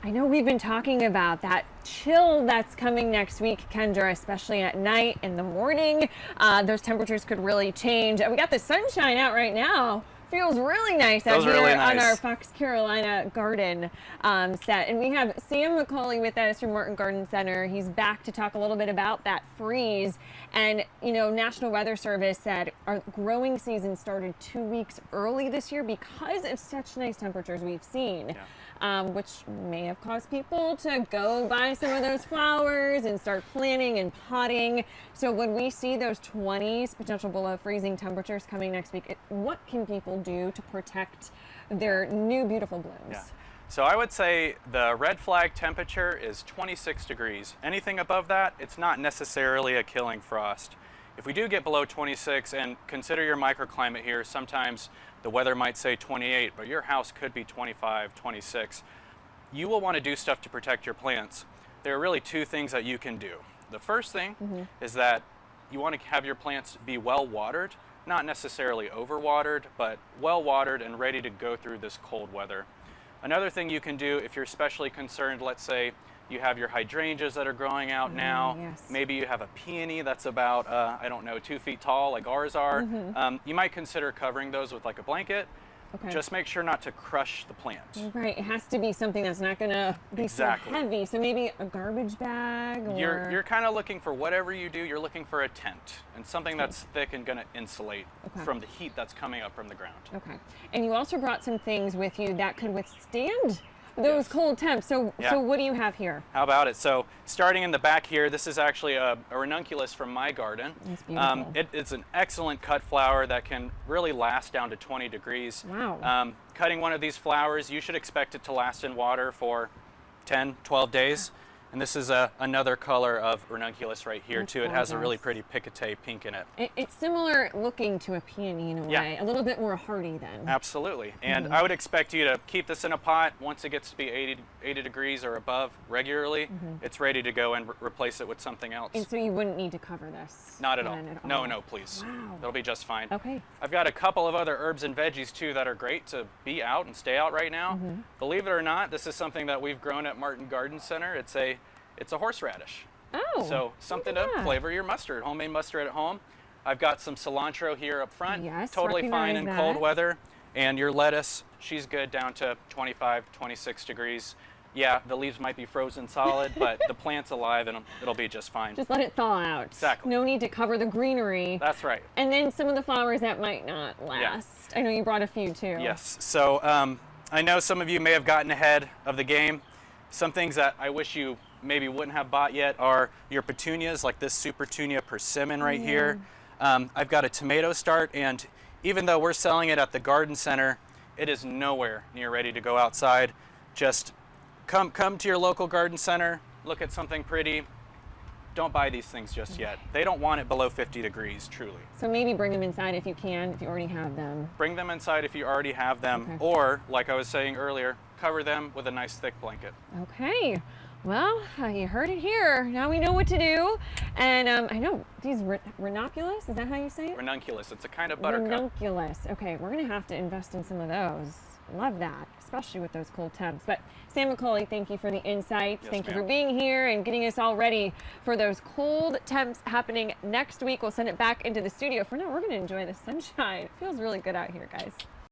I know we've been talking about that chill that's coming next week, Kendra, especially at night, in the morning. Those temperatures could really change. And we got the sunshine out right now. Feels really nice out here on our Fox Carolina garden set. And we have Sam McCauley with us from Martin Garden Center. He's back to talk a little bit about that freeze. And, you know, National Weather Service said our growing season started 2 weeks early this year because of such nice temperatures we've seen. Which may have caused people to go buy some of those flowers and start planting and potting. So when we see those 20s, potential below freezing temperatures coming next week, what can people do to protect their new beautiful blooms? So I would say the red flag temperature is 26 degrees. Anything above that, it's not necessarily a killing frost. If we do get below 26, and consider your microclimate here, sometimes the weather might say 28, but your house could be 25, 26. You will want to do stuff to protect your plants. There are really two things that you can do. The first thing is that you want to have your plants be well watered, not necessarily overwatered, but well watered and ready to go through this cold weather. Another thing you can do if you're especially concerned, let's say you have your hydrangeas that are growing out now. Maybe you have a peony that's about, I don't know, 2 feet tall like ours are. You might consider covering those with like a blanket. Just make sure not to crush the plant. Right, it has to be something that's not gonna be so heavy. So maybe a garbage bag or... You're kind of looking for whatever you do, you're looking for a tent and something that's thick and gonna insulate from the heat that's coming up from the ground. And you also brought some things with you that could withstand those cold temps. So what do you have here? How about it? So starting in the back here, this is actually a ranunculus from my garden. It's beautiful. It's an excellent cut flower that can really last down to 20 degrees. Wow. Cutting one of these flowers, you should expect it to last in water for 10, 12 days. And this is another color of ranunculus right here too. It has a really pretty picote pink in it. It's similar looking to a peony in a way, a little bit more hardy then. Absolutely. And I would expect you to keep this in a pot. Once it gets to be 80 degrees or above regularly, it's ready to go and replace it with something else. And so you wouldn't need to cover this? Not at all. No, please. Wow. It'll be just fine. Okay. I've got a couple of other herbs and veggies too that are great to be out and stay out right now. Believe it or not, this is something that we've grown at Martin Garden Center. It's a horseradish. Oh. So something to flavor your mustard, homemade mustard at home. I've got some cilantro here up front. Yes, totally fine in cold weather. And your lettuce, she's good down to 25, 26 degrees. Yeah, the leaves might be frozen solid, but the plant's alive and it'll be just fine. Just let it thaw out. Exactly. No need to cover the greenery. That's right. And then some of the flowers that might not last. I know you brought a few too. Yes. So I know some of you may have gotten ahead of the game. Some things that I wish you maybe wouldn't have bought yet are your petunias, like this Supertunia persimmon right here. I've got a tomato start, and even though we're selling it at the garden center, it is nowhere near ready to go outside. Just come to your local garden center, look at something pretty. Don't buy these things just yet. They don't want it below 50 degrees, truly. So maybe bring them inside if you can, if you already have them. Bring them inside if you already have them, or, like I was saying earlier, cover them with a nice thick blanket. Okay. Well, you heard it here. Now we know what to do. And I know these ranunculus, is that how you say it? Ranunculus, it's a kind of buttercup. Ranunculus. Okay, we're gonna have to invest in some of those. Love that, especially with those cold temps. But Sam McCauley, thank you for the insights. Thank you for being here and getting us all ready for those cold temps happening next week. We'll send it back into the studio. For now, we're gonna enjoy the sunshine. It feels really good out here, guys.